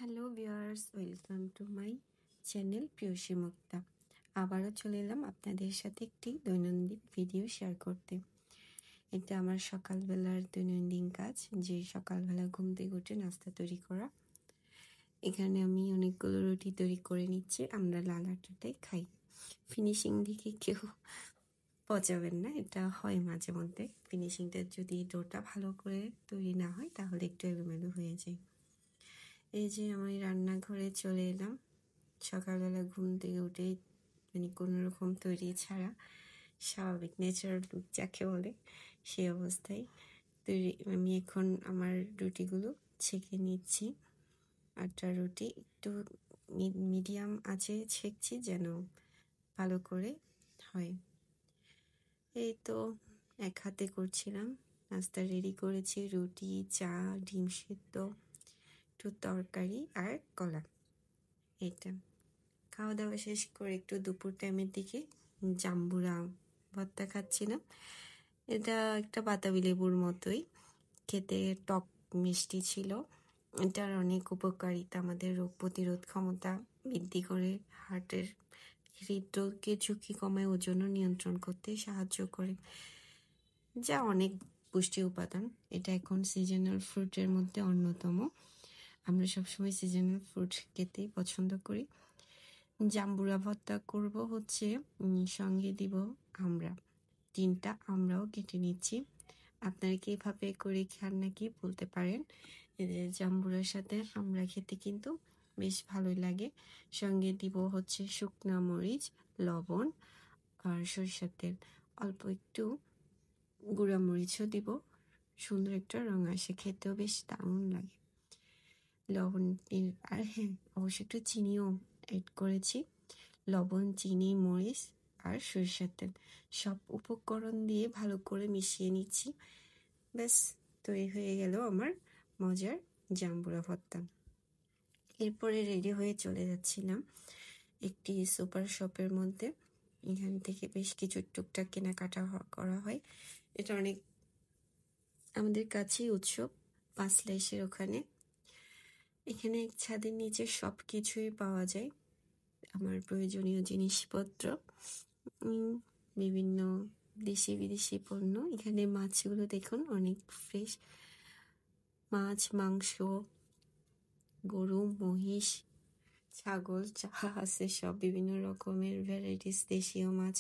Hello viewers, welcome to my channel Piusi Mukta. আবারও চলে এলাম আপনাদের সাথে একটি দৈনন্দিন ভিডিও শেয়ার করতে। এটা আমার সকালবেলার দৈনন্দিন কাজ, যে সকালবেলা ঘুম থেকে উঠে নাস্তা তৈরি করা। এখানে আমি অনেকগুলো রুটি তৈরি করে নিচ্ছি। আমরা লাল আটাটাই খাই। ফিনিশিং দিকে কেউ পচাবেন না, এটা হয় মাঝে মধ্যে। ফিনিশিংটা যদি ডোটা ভালো করে তৈরি না হয় তাহলে একটু এলোমেলো হয়ে যায়। এই যে আমি রান্নাঘরে চলে এলাম সকালবেলা ঘুম থেকে উঠে, মানে কোনো রকম তৈরি ছাড়া, স্বাভাবিক ন্যাচারাল লুক যাকে বলে সেই অবস্থায় তৈরি। আমি এখন আমার রুটিগুলো ছেঁকে নিচ্ছি। আটটা রুটি একটু মিডিয়াম আছে ছেঁকছি যেন ভালো করে হয়। এই তো এক হাতে করছিলাম। নাস্তা রেডি করেছি, রুটি, চা, ডিম সিদ্ধ, একটু তরকারি আর কলা। এটা খাওয়া দাওয়া শেষ করে একটু দুপুর টাইমের দিকে জাম্বুরা ভর্তা খাচ্ছিলাম। এটা একটা বাতাবি লেবুর মতোই খেতে, টক মিষ্টি ছিল। এটার অনেক উপকারিতা, আমাদের রোগ প্রতিরোধ ক্ষমতা বৃদ্ধি করে, হার্টের হৃদরোগের ঝুঁকি কমায়, ওজনও নিয়ন্ত্রণ করতে সাহায্য করে, যা অনেক পুষ্টি উপাদান। এটা এখন সিজনাল ফ্রুটের মধ্যে অন্যতম। আমরা সবসময় সিজনাল ফ্রুট খেতেই পছন্দ করি। জাম্বুরা ভর্তা করব হচ্ছে, সঙ্গে দিব আমরা 3টা আমরাও কেটে নিচ্ছি। আপনারা কিভাবে করে খান নাকি বলতে পারেন। জাম্বুরার সাথে আমরা খেতে কিন্তু বেশ ভালোই লাগে। সঙ্গে দিব হচ্ছে শুকনা মরিচ, লবণ আর সরিষার তেল, অল্প একটু গুঁড়া মরিচও দিব, সুন্দর একটা রং আসে, খেতেও বেশ দারুণ লাগে। লবণ আর হ্যাঁ, অবশ্যই একটু চিনিও অ্যাড করেছি। লবণ, চিনি, মরিচ আর সরিষার তেল সব উপকরণ দিয়ে ভালো করে মিশিয়ে নিচ্ছি। ব্যাস তৈরি হয়ে গেল আমার মজার জাম্বুরা ভর্তা। এরপরে রেডি হয়ে চলে যাচ্ছিলাম একটি সুপার শপের মধ্যে। এখান থেকে বেশ কিছু টুকটাক কেনাকাটা করা হয়। এটা অনেক আমাদের কাছেই উৎসব, পাঁচলাইশের ওখানে। এখানে ছাদের নিচে সব কিছুই পাওয়া যায়, আমার প্রয়োজনীয় জিনিসপত্র, বিভিন্ন দেশি বিদেশি পণ্য। এখানে মাছগুলো দেখুন অনেক ফ্রেশ মাছ, মাংস, গরু, মহিষ, ছাগল যা আছে সব বিভিন্ন রকমের ভ্যারাইটিস দেশীয় মাছ,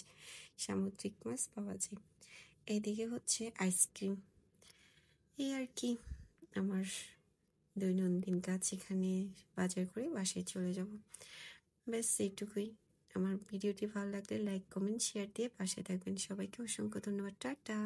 সামুদ্রিক মাছ পাওয়া যায়। এদিকে হচ্ছে আইসক্রিম। এই আর কি আমার দৈনন্দিন কাজ। এখানে বাজার করে বাসায় চলে যাব, ব্যাস এইটুকুই। আমার ভিডিওটি ভালো লাগলে লাইক, কমেন্ট, শেয়ার দিয়ে পাশে থাকবেন। সবাইকে অসংখ্য ধন্যবাদ। টাটা।